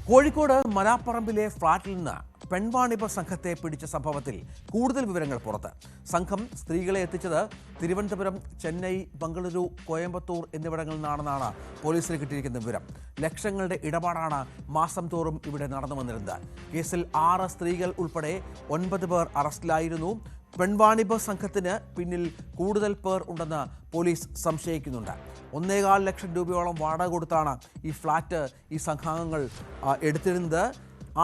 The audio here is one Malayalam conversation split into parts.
കോഴിക്കോട് മലാപ്പറമ്പിലെ ഫ്ളാറ്റിൽ നിന്ന് പെൺവാണിഭ സംഘത്തെ പിടിച്ച സംഭവത്തിൽ കൂടുതൽ വിവരങ്ങൾ പുറത്ത്. സംഘം സ്ത്രീകളെ എത്തിച്ചത് തിരുവനന്തപുരം, ചെന്നൈ, ബംഗളൂരു, കോയമ്പത്തൂർ എന്നിവിടങ്ങളിൽ നിന്നാണെന്നാണ് പോലീസിന് കിട്ടിയിരിക്കുന്ന വിവരം. ലക്ഷങ്ങളുടെ ഇടപാടാണ് മാസം തോറും ഇവിടെ നടന്നു വന്നിരുന്നത്. കേസിൽ 6 സ്ത്രീകൾ ഉൾപ്പെടെ 9 പേർ അറസ്റ്റിലായിരുന്നു. പെൺവാണിഭ സംഘത്തിന് പിന്നിൽ കൂടുതൽ പേർ ഉണ്ടെന്ന് പോലീസ് സംശയിക്കുന്നുണ്ട്. 1.25 ലക്ഷം രൂപയോളം വാടക കൊടുത്താണ് ഈ ഫ്ളാറ്റ് ഈ സംഘാംഗങ്ങൾ എടുത്തിരുന്നത്.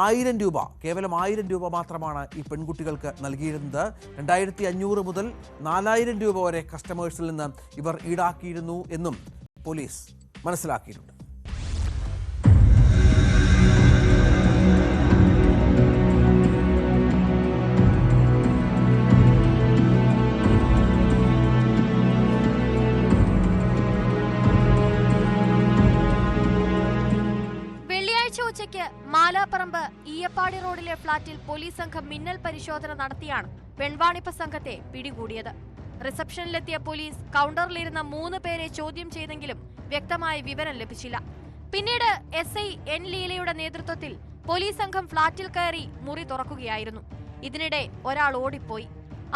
1000 രൂപ, കേവലം 1000 രൂപ മാത്രമാണ് ഈ പെൺകുട്ടികൾക്ക് നൽകിയിരുന്നത്. 2500 മുതൽ 4000 രൂപ വരെ കസ്റ്റമേഴ്സിൽ നിന്ന് ഇവർ ഈടാക്കിയിരുന്നു എന്നും പോലീസ് മനസ്സിലാക്കിയിട്ടുണ്ട്. ഉച്ചയ്ക്ക് മാലാപ്പറമ്പ് ഈയപ്പാടി റോഡിലെ ഫ്ളാറ്റിൽ പോലീസ് സംഘം മിന്നൽ പരിശോധന നടത്തിയാണ് പെൺവാണിഭ സംഘത്തെ പിടികൂടിയത്. റിസപ്ഷനിലെത്തിയ പോലീസ് കൗണ്ടറിലിരുന്ന 3 പേരെ ചോദ്യം ചെയ്തെങ്കിലും വ്യക്തമായ വിവരം ലഭിച്ചില്ല. പിന്നീട് SI N ലീലയുടെ നേതൃത്വത്തിൽ പോലീസ് സംഘം ഫ്ളാറ്റിൽ കയറി മുറി തുറക്കുകയായിരുന്നു. ഇതിനിടെ ഒരാൾ ഓടിപ്പോയി.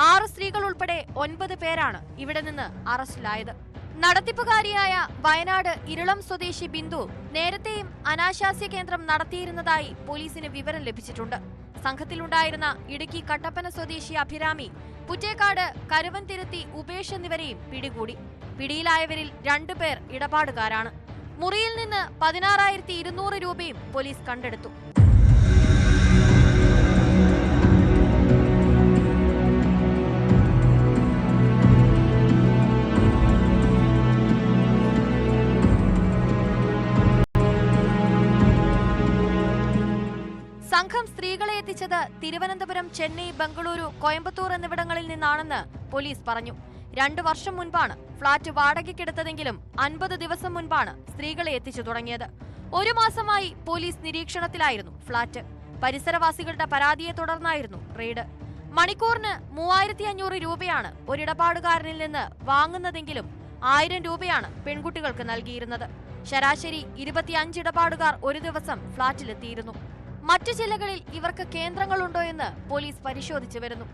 6 സ്ത്രീകൾ ഉൾപ്പെടെ 9 പേരാണ് ഇവിടെ നിന്ന് അറസ്റ്റിലായത്. നടത്തിപ്പുകാരിയായ വയനാട് ഇരളം സ്വദേശി ബിന്ദു നേരത്തെയും അനാശാസ്യ കേന്ദ്രം നടത്തിയിരുന്നതായി പോലീസിന് വിവരം ലഭിച്ചിട്ടുണ്ട്. സംഘത്തിലുണ്ടായിരുന്ന ഇടുക്കി കട്ടപ്പന സ്വദേശി അഭിരാമി, പുറ്റേക്കാട്, കരുവൻതിരുത്തി ഉപേഷ് എന്നിവരെയും പിടികൂടി. പിടിയിലായവരിൽ 2 പേർ ഇടപാടുകാരാണ്. മുറിയിൽ നിന്ന് 16,200 രൂപയും പോലീസ് കണ്ടെടുത്തു. സംഘം സ്ത്രീകളെ എത്തിച്ചത് തിരുവനന്തപുരം, ചെന്നൈ, ബംഗളൂരു, കോയമ്പത്തൂർ എന്നിവിടങ്ങളിൽ നിന്നാണെന്ന് പോലീസ് പറഞ്ഞു. 2 വർഷം മുൻപാണ് ഫ്ളാറ്റ് വാടകയ്ക്കെടുത്തതെങ്കിലും 50 ദിവസം മുൻപാണ് സ്ത്രീകളെ എത്തിച്ചു തുടങ്ങിയത്. 1 മാസമായി പോലീസ് നിരീക്ഷണത്തിലായിരുന്നു ഫ്ളാറ്റ്. പരിസരവാസികളുടെ പരാതിയെ തുടർന്നായിരുന്നു റെയ്ഡ്. മണിക്കൂറിന് 3500 രൂപയാണ് ഒരിടപാടുകാരനിൽ നിന്ന് വാങ്ങുന്നതെങ്കിലും 1000 രൂപയാണ് പെൺകുട്ടികൾക്ക് നൽകിയിരുന്നത്. ശരാശരി 25 ഇടപാടുകാർ ഒരു ദിവസം ഫ്ളാറ്റിലെത്തിയിരുന്നു. മറ്റു ജില്ലകളിൽ ഇവർക്ക് കേന്ദ്രങ്ങളുണ്ടോ എന്ന് പോലീസ് പരിശോധിച്ചു വരുന്നു.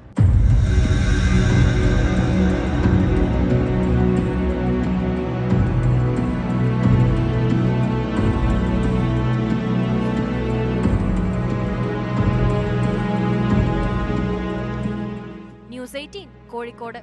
ന്യൂസ് 18 കോഴിക്കോട്.